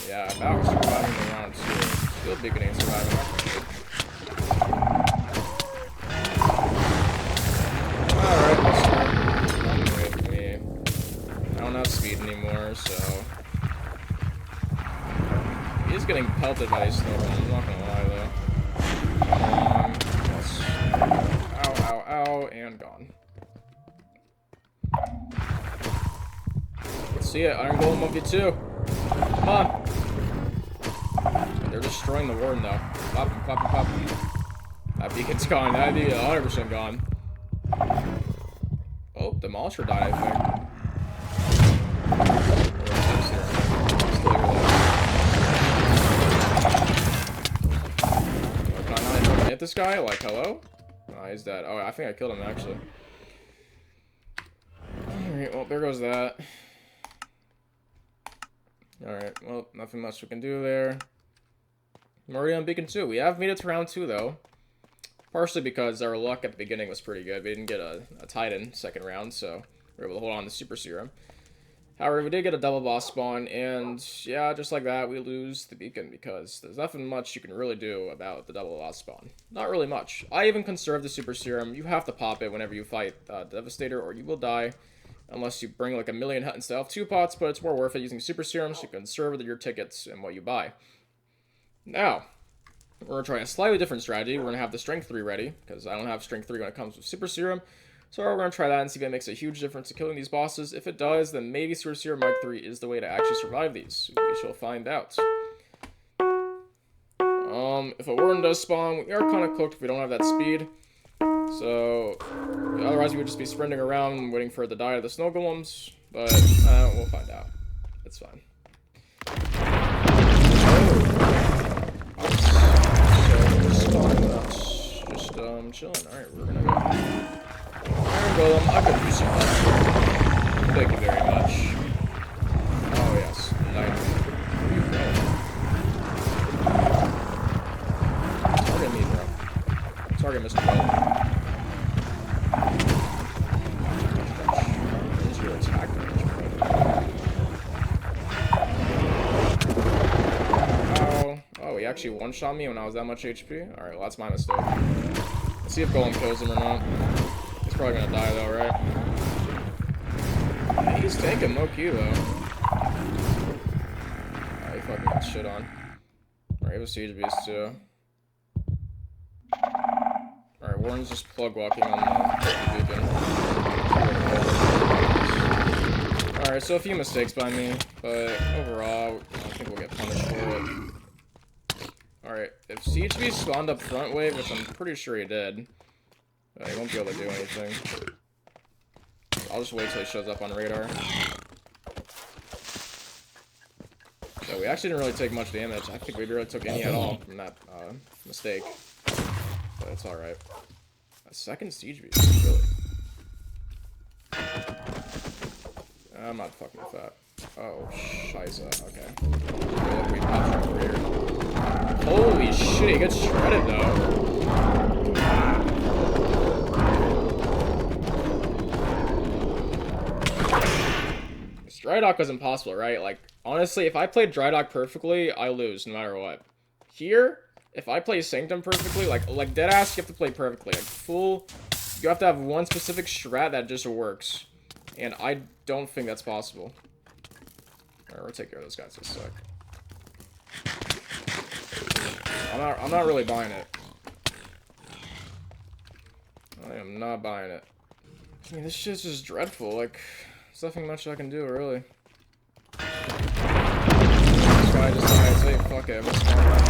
S1: Yeah, that was surviving the round 2. Still Beacon ain't surviving. Alright, let's start. Wait for me. pelted by these snowballs, I'm not gonna lie though. Yes. Ow, ow, ow, and gone. Let's see it. Iron Golem monkey 2. Come on. They're destroying the warden though. Pop him, pop him, pop him. That beacon's gone. That'd be 100% gone. Oh, Demolisher died, I think. Can I not even hit this guy? Like, hello? Oh, he's dead. Oh, I think I killed him, actually. Alright, well, there goes that. Alright, well, nothing much we can do there. Meridian Beacon 2. We have made it to round 2, though. Partially because our luck at the beginning was pretty good. We didn't get a Titan second round, so we were able to hold on to Super Serum. However, we did get a double boss spawn, and yeah, just like that, we lose the beacon because there's nothing much you can really do about the double boss spawn. Not really much. I even conserved the Super Serum. You have to pop it whenever you fight Devastator, or you will die. Unless you bring like a million hut instead of 2 pots, but it's more worth it using Super Serum so you can conserve your tickets and what you buy. Now, we're going to try a slightly different strategy. We're going to have the Strength 3 ready, because I don't have Strength 3 when it comes with Super Serum. So we're going to try that and see if it makes a huge difference in killing these bosses. If it does, then maybe Super Serum Mark 3 is the way to actually survive these. We shall find out. If a warden does spawn, we are kind of cooked if we don't have that speed. So, otherwise we would just be sprinting around waiting for it to die of the snow golems. But, we'll find out. It's fine. Just chilling. Alright, we're gonna go. Iron Golem, I could use some help. Thank you very much. Oh yes, nice. Target me, bro. Target Mr. Golem. What is your attack damage, bro? Oh, he actually one-shot me when I was that much HP? Alright, well that's my mistake. Let's see if Golem kills him or not. He's probably gonna die though, right? Yeah, he's tanking low-key though. Oh, he fucking got shit on. Alright, he has a Siege Beast too. Alright, Warren's just plug walking on the beacon. Alright, so a few mistakes by me, but overall, I think we'll get punished for it. Alright, if Siege Beast spawned up front wave, which I'm pretty sure he did, he won't be able to do anything. I'll just wait till he shows up on radar. So we actually didn't really take much damage. I think we really took any at all from that mistake. But it's alright. A second Siege Beast, really. I'm not fucking with that. Oh, shiza. Okay. We popped right over here. Holy shit, he gets shredded though. Drydock was impossible, right? Like, honestly, if I played Drydock perfectly, I lose no matter what. Here, if I play Sanctum perfectly, like deadass, you have to play perfectly. Like, full, you have to have one specific strat that just works. And I don't think that's possible. Alright, we'll take care of those guys in a sec. I'm not really buying it. I am not buying it. I mean, this shit's just dreadful. Like, there's nothing much I can do, really. This guy just died. Say, fuck it. I'm just going around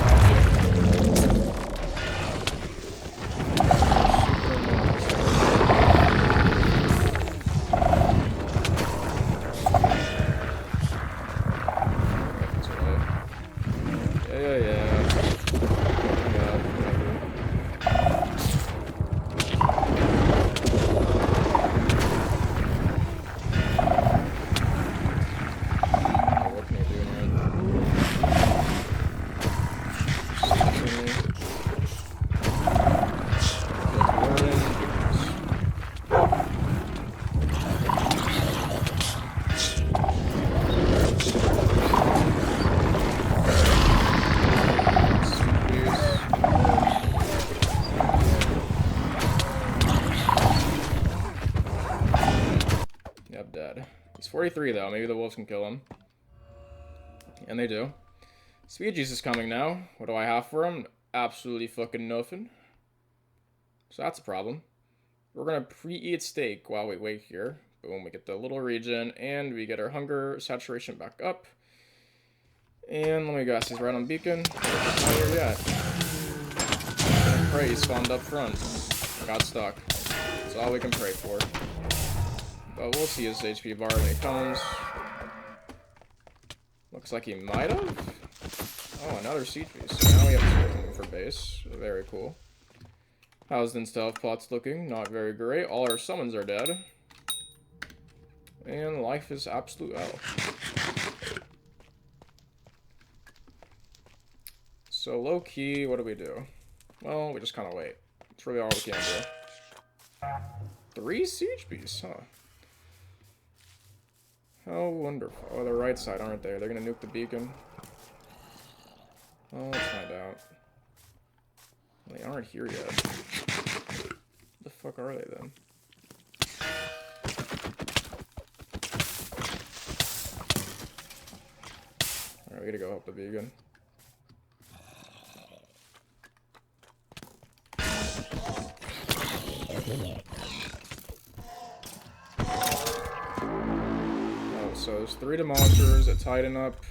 S1: He's 43 though, maybe the wolves can kill him. And they do. Speed Juice is coming now. What do I have for him? Absolutely fucking nothing. So that's a problem. We're gonna pre-eat steak while we wait here. Boom, we get the little regen, and we get our hunger saturation back up. And let me guess, he's right on beacon. Not here yet. Pray he spawned up front. Got stuck. That's all we can pray for. But we'll see his HP bar when he comes. Looks like he might have. Oh, another siege beast. So now we have 2 coming for base. Very cool. How's the stealth pots looking? Not very great. All our summons are dead. And life is absolute hell. So low key, what do we do? Well, we just kind of wait. That's really all we can do. 3 siege beasts, huh? How wonderful. Oh, they're right side, aren't they? They're gonna nuke the beacon. Oh, let's find out. They aren't here yet. What the fuck are they then? Alright, we gotta go help the beacon. Oh, so there's 3 demolishers that tighten up.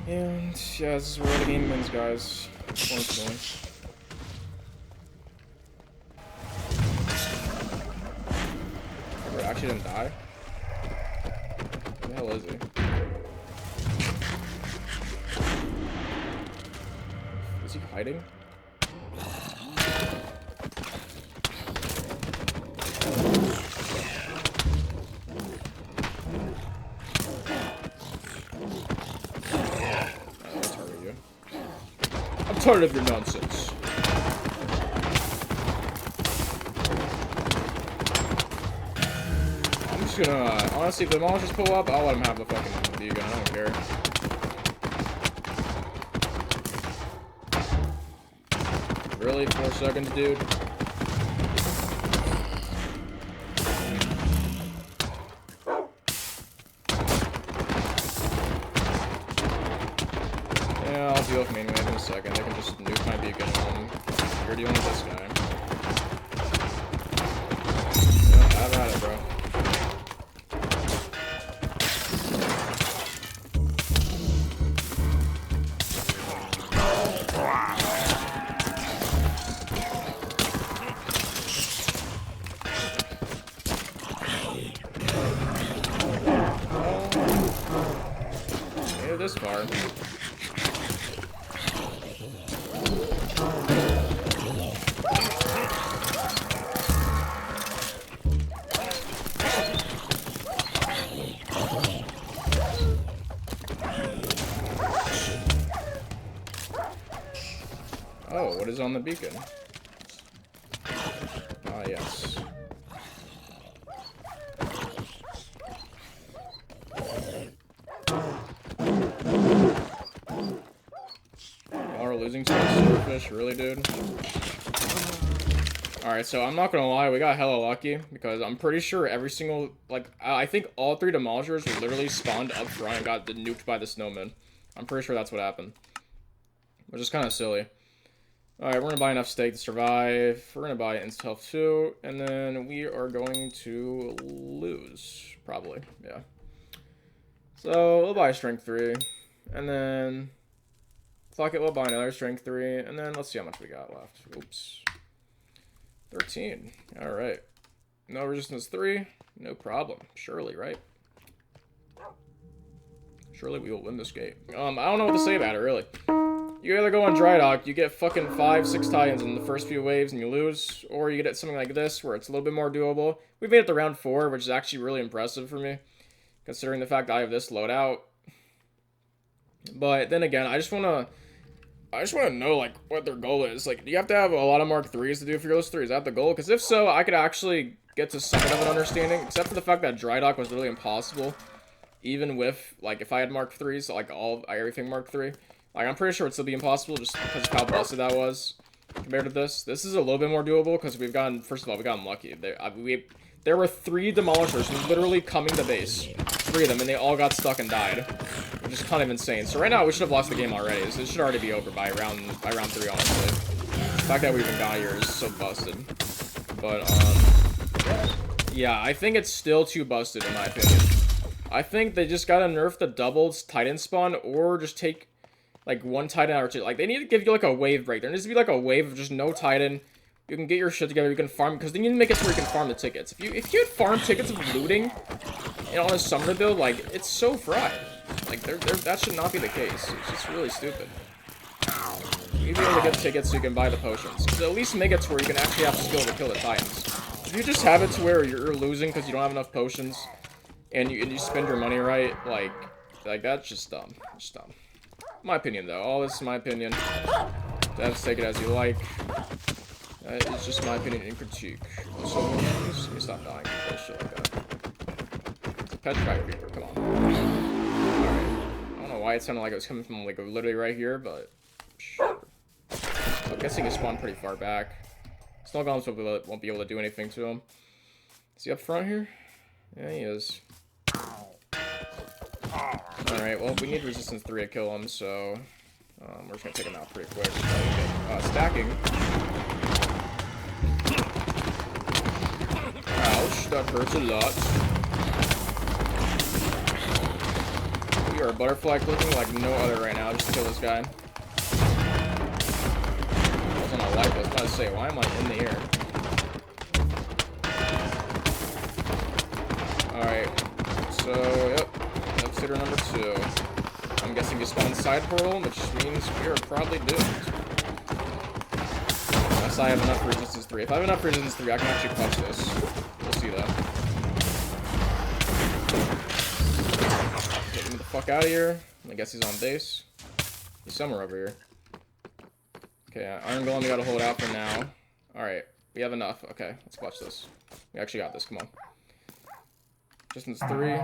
S1: And yeah, this is where the game wins, guys. Unfortunately. He actually didn't die? Where the hell is he? Is he hiding? I'm tired of your nonsense. I'm just gonna, honestly, if the monsters pull up, I'll let them have the fucking beacon. I don't care. Really? 4 seconds, dude? Yeah, I'll deal with main wave in a second. They can just nuke my beacon and you're dealing with this guy. Yeah, have at it, bro. Made it this far. Oh, what is on the beacon? Ah, yes. Oh, we're losing to the silverfish, really, dude? Alright, so I'm not gonna lie, we got hella lucky, because I'm pretty sure every single, like, I think all 3 demolishers were literally spawned up front and got nuked by the snowman. I'm pretty sure that's what happened. Which is kind of silly. Alright, we're gonna buy enough steak to survive. We're gonna buy insta-health 2, and then we are going to lose. Probably, yeah. So, we'll buy strength 3, and then... Fuck it, we'll buy another strength 3, and then let's see how much we got left. Oops. 13. Alright. No resistance 3, no problem. Surely, right? Surely we will win this game. I don't know what to say about it, really. You either go on Dry Dock, you get fucking 5-6 tie-ins in the first few waves and you lose, or you get something like this where it's a little bit more doable. We've made it to round 4, which is actually really impressive for me, considering the fact that I have this loadout. But then again, I just wanna know, like, what their goal is. Like, do you have to have a lot of Mark 3s to do Fearless 3? Is that the goal? Because if so, I could actually get to somewhat of an understanding, except for the fact that Dry Dock was really impossible, even with, like, if I had Mark 3s, like, everything Mark 3. Like, I'm pretty sure it'd still be impossible just because of how busted that was. compared to this. This is a little bit more doable because we've gotten, first of all, we gotten lucky. There were 3 demolishers literally coming to base. 3 of them, and they all got stuck and died. Which is kind of insane. So right now, we should have lost the game already. This should already be over by round 3, honestly. The fact that we even got here is so busted. But, yeah, I think it's still too busted, in my opinion. I think they just gotta nerf the doubled Titan spawn, or just take, like, 1 Titan out or 2. Like, they need to give you, like, a wave break. There needs to be, like, a wave of just no Titan. You can get your shit together, you can farm, because they need to make it so where you can farm the tickets. If you had farm tickets of looting, and on a summoner build, like, it's so fried. Like, that should not be the case. It's just really stupid. You need to be able to get tickets so you can buy the potions. So at least make it to where you can actually have skill to kill the Titans. If you just have it to where you're losing because you don't have enough potions, and you spend your money right, like that's just dumb. It's dumb. My opinion, though. All this is my opinion. Just take it as you like. It's just my opinion and critique. So, let me stop dying. Shit like that. It's a petrified creeper. Come on. Alright. I don't know why it sounded like it was coming from, like, literally right here, but sure. So I'm guessing he spawned pretty far back. Snow Golems won't be able to do anything to him. Is he up front here? Yeah, he is. Alright, well, we need resistance 3 to kill him, so we're just gonna take him out pretty quick. Stacking. Ouch, that hurts a lot. We are butterfly clicking like no other right now, just to kill this guy. I was on a life, I was about to say, why am I in the air? Alright, so, yep, that's hitter number 2. I'm guessing you spawn side portal, which means we are probably doomed. Unless I have enough resistance 3. If I have enough resistance 3, I can actually clutch this. We'll see that. Get him the fuck out of here. I guess he's on base. He's somewhere over here. Okay, Iron Golem, we gotta hold out for now. Alright, we have enough. Okay, let's watch this. We actually got this, come on. Resistance 3. We'll go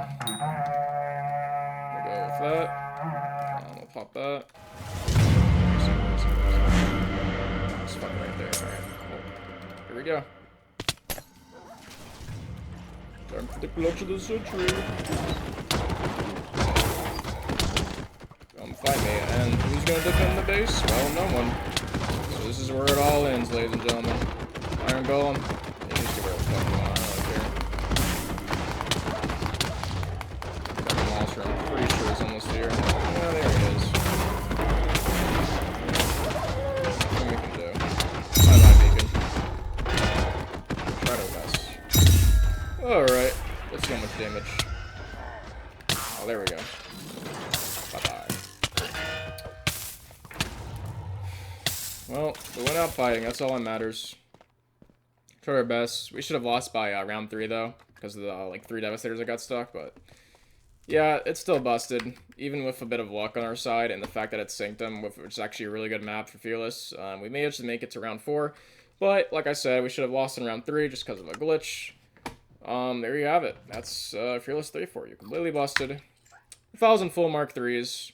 S1: with that. We'll pop that. It's fucking right there. Alright. Oh, here we go. Time for the clutch of the century. Come fight me. And who's gonna defend the base? Well, no one. So this is where it all ends, ladies and gentlemen. Iron Golem. Yeah, just get rid of the fucking one. I don't really care. Monster, I'm pretty sure it's almost here. Yeah, there he is. Nothing we can do. Bye-bye, Beacon. Try to best. Alright. Let's see how much damage. Oh, there we go. Bye-bye. Well, we went out fighting. That's all that matters. Tried our best. We should have lost by round 3, though, because of the, like, 3 Devastators that got stuck, but yeah, it's still busted, even with a bit of luck on our side, and the fact that it's Sanctum, which is actually a really good map for Fearless. We managed to make it to round 4, but, like I said, we should have lost in round 3 just because of a glitch. There you have it. That's Fearless 3 for you. Completely busted. If I was in full Mark 3s,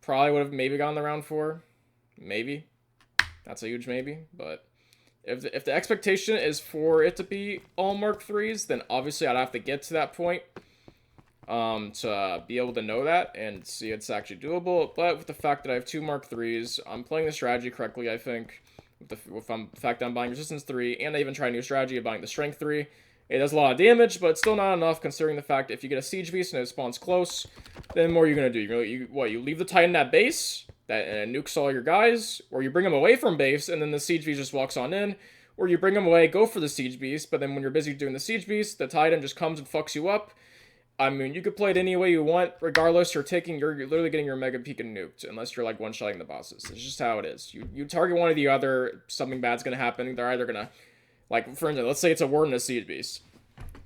S1: probably would have maybe gotten the round 4. Maybe. That's a huge maybe, but if the expectation is for it to be all Mark 3s, then obviously I'd have to get to that point to be able to know that and see it's actually doable. But with the fact that I have 2 Mark 3s, I'm playing the strategy correctly, I think. With the fact that I'm buying Resistance 3, and I even tried a new strategy of buying the Strength 3. It does a lot of damage, but it's still not enough considering the fact that if you get a Siege Beast and it spawns close, then what are you going to do? You leave the Titan at base, that nukes all your guys, or you bring them away from base, and then the Siege Beast just walks on in, or you bring them away, go for the Siege Beast, but then when you're busy doing the Siege Beast, the Titan just comes and fucks you up. I mean, you could play it any way you want, regardless, you're literally getting your Mega Pekin nuked, unless you're, like, one-shotting the bosses. It's just how it is. You target one or the other, something bad's gonna happen. They're either gonna, like, for instance, let's say it's a Warden and a Siege Beast.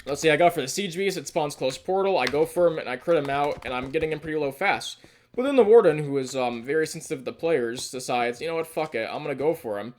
S1: Let's say I go for the Siege Beast, it spawns close portal, I go for him, and I crit him out, and I'm getting him pretty low fast. But then the Warden, who is very sensitive to players, decides, you know what, fuck it, I'm gonna go for him.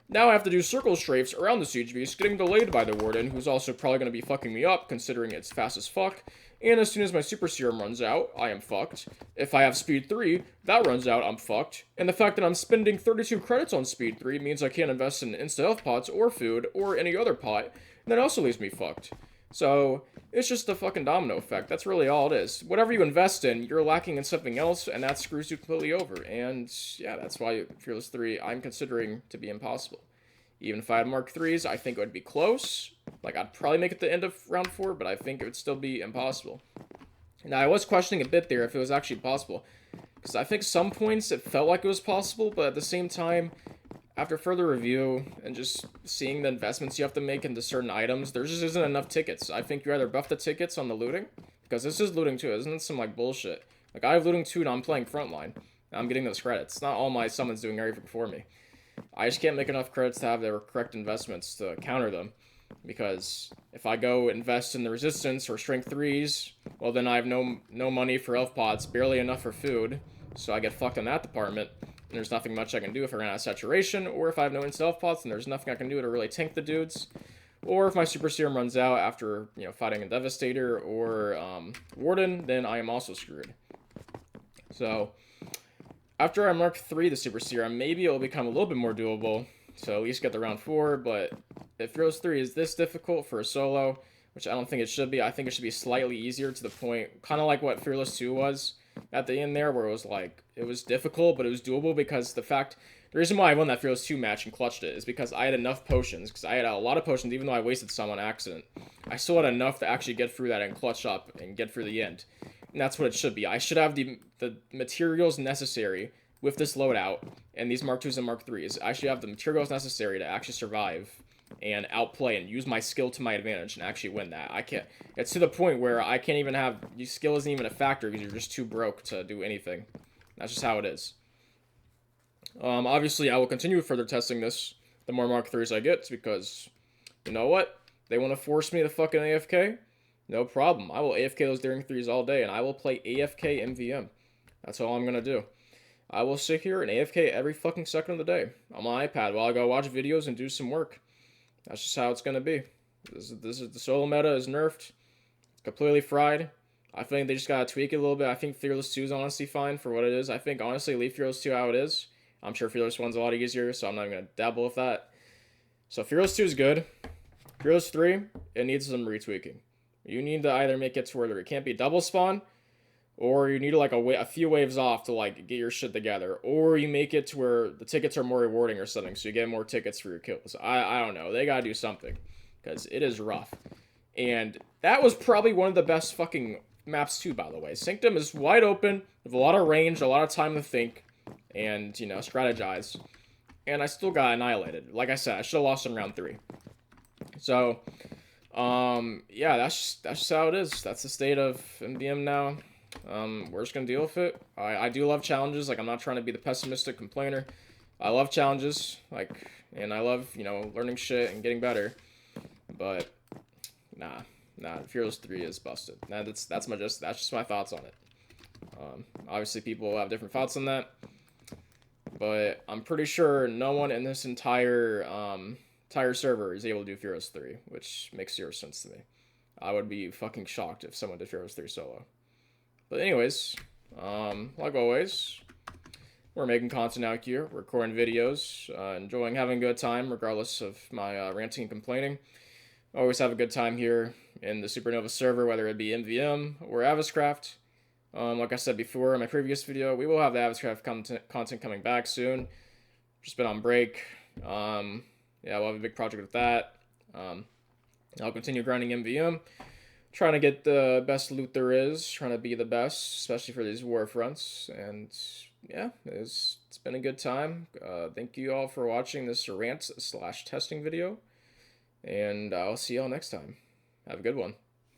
S1: Now I have to do circle strafes around the Siege Beast, getting delayed by the Warden, who's also probably going to be fucking me up, considering it's fast as fuck. And as soon as my Super Serum runs out, I am fucked. If I have Speed 3, that runs out, I'm fucked. And the fact that I'm spending 32 credits on Speed 3 means I can't invest in Insta-Health pots or food or any other pot, and that also leaves me fucked. So, it's just a fucking domino effect. That's really all it is. Whatever you invest in, you're lacking in something else, and that screws you completely over. And, yeah, that's why Fearless 3, I'm considering to be impossible. Even if I had Mark 3s, I think it would be close. Like, I'd probably make it to the end of round 4, but I think it would still be impossible. Now, I was questioning a bit there if it was actually possible. Because I think some points it felt like it was possible, but at the same time, after further review and just seeing the investments you have to make into certain items, there just isn't enough tickets. I think you either buff the tickets on the looting, because this is looting too, isn't it some like bullshit? Like I have looting too and I'm playing frontline. And I'm getting those credits. Not all my summons doing everything for me. I just can't make enough credits to have the correct investments to counter them. Because if I go invest in the resistance or strength 3s, well then I have no money for elf pots, barely enough for food, so I get fucked in that department. And there's nothing much I can do if I run out of saturation, or if I have no self pots, and there's nothing I can do to really tank the dudes. Or if my Super Serum runs out after, fighting a Devastator or Warden, then I am also screwed. So, after I mark 3 the Super Serum, maybe it'll become a little bit more doable, so at least get the round 4, but if Fearless 3 is this difficult for a solo, which I don't think it should be, I think it should be slightly easier to the point, kind of like what Fearless 2 was at the end there, where it was like, it was difficult, but it was doable because the reason why I won that Fearless 2 match and clutched it is because I had enough potions, because I had a lot of potions, even though I wasted some on accident. I still had enough to actually get through that and clutch up and get through the end. And that's what it should be. I should have the materials necessary with this loadout and these Mark 2s and Mark 3s. I should have the materials necessary to actually survive and outplay and use my skill to my advantage and actually win that. I can't. It's to the point where I can't even have. Your skill isn't even a factor because you're just too broke to do anything. That's just how it is. Obviously, I will continue further testing this the more Mark 3s I get because, you know what? They want to force me to fucking AFK? No problem. I will AFK those Daring 3s all day and I will play AFK MVM. That's all I'm going to do. I will sit here and AFK every fucking second of the day on my iPad while I go watch videos and do some work. That's just how it's going to be. This is the solo meta is nerfed. It's completely fried. I think they just got to tweak it a little bit. I think Fearless 2 is honestly fine for what it is. I think, honestly, leave Fearless 2 how it is. I'm sure Fearless 1's a lot easier, so I'm not even going to dabble with that. So Fearless 2 is good. Fearless 3, it needs some retweaking. You need to either make it to where it can't be double spawn, or you need like a few waves off to like get your shit together, or you make it to where the tickets are more rewarding or something, so you get more tickets for your kills. I don't know. They gotta do something, because it is rough. And that was probably one of the best fucking maps too, by the way. Sanctum is wide open, with a lot of range, a lot of time to think, and, strategize. And I still got annihilated. Like I said, I should have lost in round 3. So, yeah, that's just how it is. That's the state of MVM now. We're just gonna deal with it. I do love challenges. Like, I'm not trying to be the pessimistic complainer. I love challenges, and I love, learning shit and getting better. But, nah, Fearless 3 is busted. That's just my thoughts on it. Obviously, people have different thoughts on that. But I'm pretty sure no one in this entire server is able to do Fearless 3, which makes zero sense to me. I would be fucking shocked if someone did Fearless 3 solo. But anyways, like always, we're making content out here, recording videos, enjoying having a good time regardless of my ranting and complaining. Always have a good time here in the Supernova server, whether it be MVM or Avascraft. Like I said before in my previous video, we will have the Avascraft content coming back soon. Just been on break. Yeah, we'll have a big project with that. I'll continue grinding MVM. Trying to get the best loot there is. Trying to be the best, especially for these war fronts. And yeah, it's been a good time. Thank you all for watching this rant/testing video. And I'll see y'all next time. Have a good one.